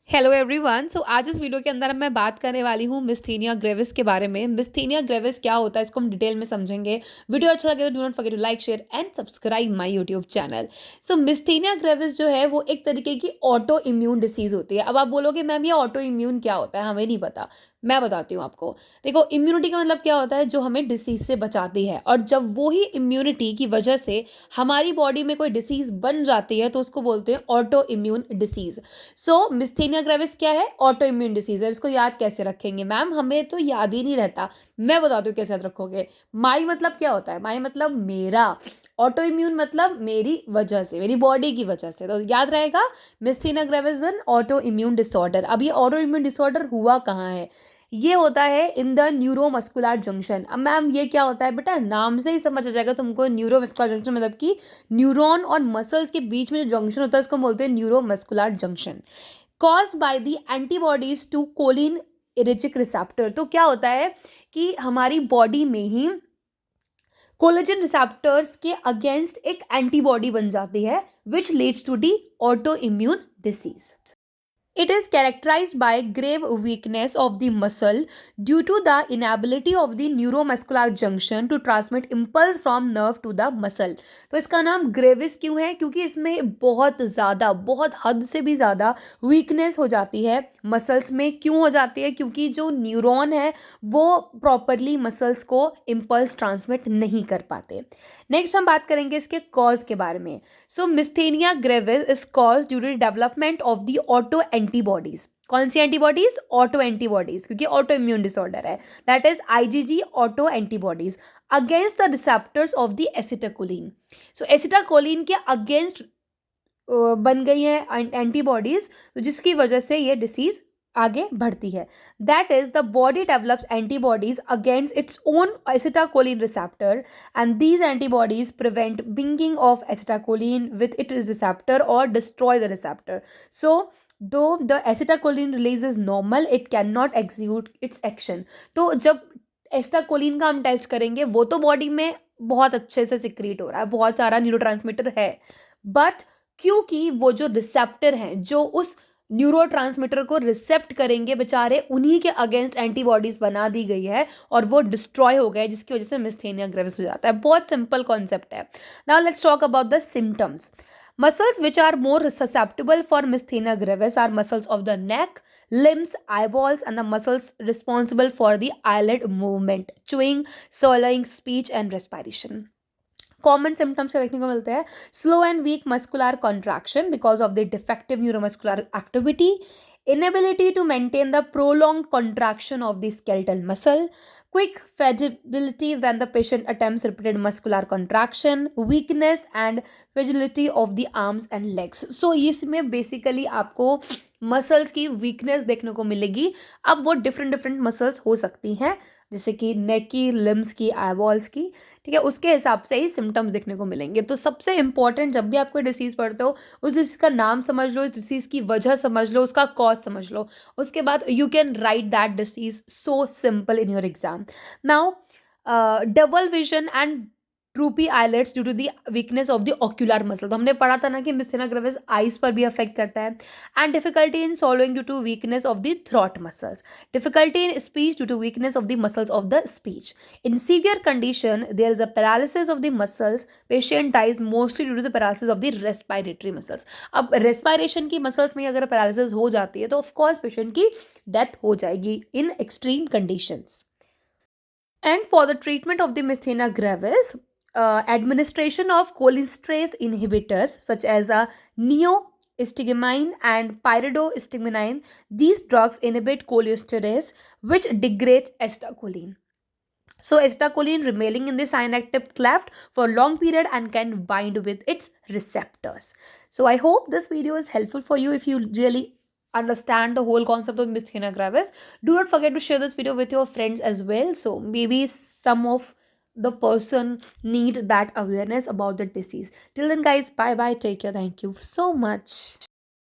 Hello everyone. सो आज इस video के अंदर मैं बात करने वाली हूँ मिस्थीनिया ग्रेविस के बारे में। मिस्थीनिया ग्रेविस क्या होता है इसको हम डिटेल में समझेंगे। वीडियो अच्छा लगे तो do not forget to like share and subscribe my YouTube channel. So myasthenia gravis जो है वो एक तरीके की ऑटो इम्यून डिसीज होती है। अब आप बोलोगे मैम ये ऑटो इम्यून क्या होता है, हमें नहीं पता। मैं बताती हूँ आपको। देखो, इम्यूनिटी का मतलब क्या होता है, जो हमें डिसीज से बचाती है। और जब वो ही इम्यूनिटी की वजह से हमारी बॉडी में कोई डिसीज बन जाती है तो उसको बोलते हैं ऑटो इम्यून डिसीज। सो मिस्थेनिया ग्रेविस क्या है? ऑटो इम्यून डिसीज है। इसको याद कैसे रखेंगे मैम? हमें तो याद ही नहीं रहता। मैं बताती हूँ कैसे याद रखोगे। माई मतलब क्या होता है? माई मतलब मेरा। ऑटो इम्यून मतलब मेरी वजह से, मेरी बॉडी की वजह से। तो याद रहेगा, myasthenia gravis an auto immune disorder. अब ये ऑटो इम्यून डिसऑर्डर हुआ कहाँ है? ये होता है इन द न्यूरोमस्कुलर जंक्शन। अब मैम ये क्या होता है बेटा? नाम से ही समझ आ जाएगा तुमको। न्यूरोमस्कुलर जंक्शन मतलब कि न्यूरॉन और मसल्स के बीच में जो जंक्शन होता है उसको बोलते हैं neuromuscular junction. Caused by the antibodies to cholinergic receptor. तो क्या होता है कि हमारी बॉडी में ही कोलेजन रिसेप्टर्स के अगेंस्ट एक एंटीबॉडी बन जाती है, which leads to the auto immune disease. It is characterized by grave weakness of the muscle due to the inability of the neuromuscular junction to transmit impulse from nerve to the muscle। तो इसका नाम gravis क्यों है? क्योंकि इसमें बहुत ज़्यादा, बहुत हद से भी ज़्यादा वीकनेस हो जाती है मसल्स में। क्यों हो जाती है? क्योंकि जो न्यूरॉन है वो प्रॉपरली मसल्स को इम्पल्स ट्रांसमिट नहीं कर पाते। नेक्स्ट हम बात करेंगे इसके कॉज के बारे में। So myasthenia gravis is cause due to development of the auto antibodies. कौन सी एंटीबॉडीज? ऑटो एंटीबॉडीज, क्योंकि ऑटो इम्यून डिसऑर्डर है। That is IgG auto antibodies against the receptors of the acetylcholine. So acetylcholine के अगेंस्ट बन गई है antibodies, तो जिसकी वजह से ये डिसीज आगे बढ़ती है। That is the body develops antibodies against its own acetylcholine receptor and these antibodies prevent binding of acetylcholine with it receptor और destroy the receptor. So though the acetylcholine release is normal, it can not execute its action. तो जब एसिटाकोलिन का हम test करेंगे वो तो body में बहुत अच्छे से सिक्रीट हो रहा है, बहुत सारा न्यूरोट्रांसमीटर है, बट क्योंकि वो जो रिसेप्टर हैं जो उस न्यूरोट्रांसमीटर को रिसेप्ट करेंगे बेचारे, उन्हीं के अगेंस्ट एंटीबॉडीज बना दी गई है और वो डिस्ट्रॉय हो गए, जिसकी वजह से मिस्थेनिया ग्रेविस हो जाता है। बहुत सिंपल कॉन्सेप्ट है। Now let's talk about the symptoms. Muscles which are more susceptible for myasthenia gravis are muscles of the neck, limbs, eyeballs, and the muscles responsible for the eyelid movement, chewing, swallowing, speech, and respiration। Common symptoms से देखने को मिलते हैं। Slow and weak muscular contraction because of the defective neuromuscular activity, inability to maintain the prolonged contraction of the skeletal muscle, quick fatiguability when the patient attempts repeated muscular contraction, weakness and fragility of the arms and legs। so इसमें basically आपको muscles की weakness देखने को मिलेगी। अब वो different different muscles हो सकती हैं, जैसे कि नेक की, लिम्स की, आईबॉल्स की, ठीक है, उसके हिसाब से ही सिम्टम्स देखने को मिलेंगे। तो सबसे इंपॉर्टेंट, जब भी आप कोई डिसीज़ पढ़ते हो, उस डिसीज़ का नाम समझ लो, इस डिसीज़ की वजह समझ लो, उसका कॉज समझ लो। उसके बाद you can write that disease so simple in your exam. Now double vision and droopy eyelids due to the weakness of the ocular muscle. तो हमने पढ़ा था ना कि मिस्थेनिया ग्रेविस आइज पर भी अफेक्ट करता है। And difficulty in swallowing due to weakness of the throat muscles, difficulty in speech due to weakness of the muscles of the speech। In severe condition, there is a paralysis of the muscles। Patient dies mostly due to the paralysis of the respiratory muscles। अब respiration की muscles में अगर paralysis हो जाती है तो of course patient की death हो जाएगी in extreme conditions। And for the treatment of the myasthenia gravis, administration of cholinesterase inhibitors such as neostigmine and pyridostigmine, these drugs inhibit cholinesterase, which degrades acetylcholine. So acetylcholine remaining in the synaptic cleft for long period and can bind with its receptors। So I hope this video is helpful for you if you really understand the whole concept of myasthenia gravis. Do not forget to share this video with your friends as well. So maybe some of the person need that awareness about the disease. Till then guys, bye bye, take care, thank you so much.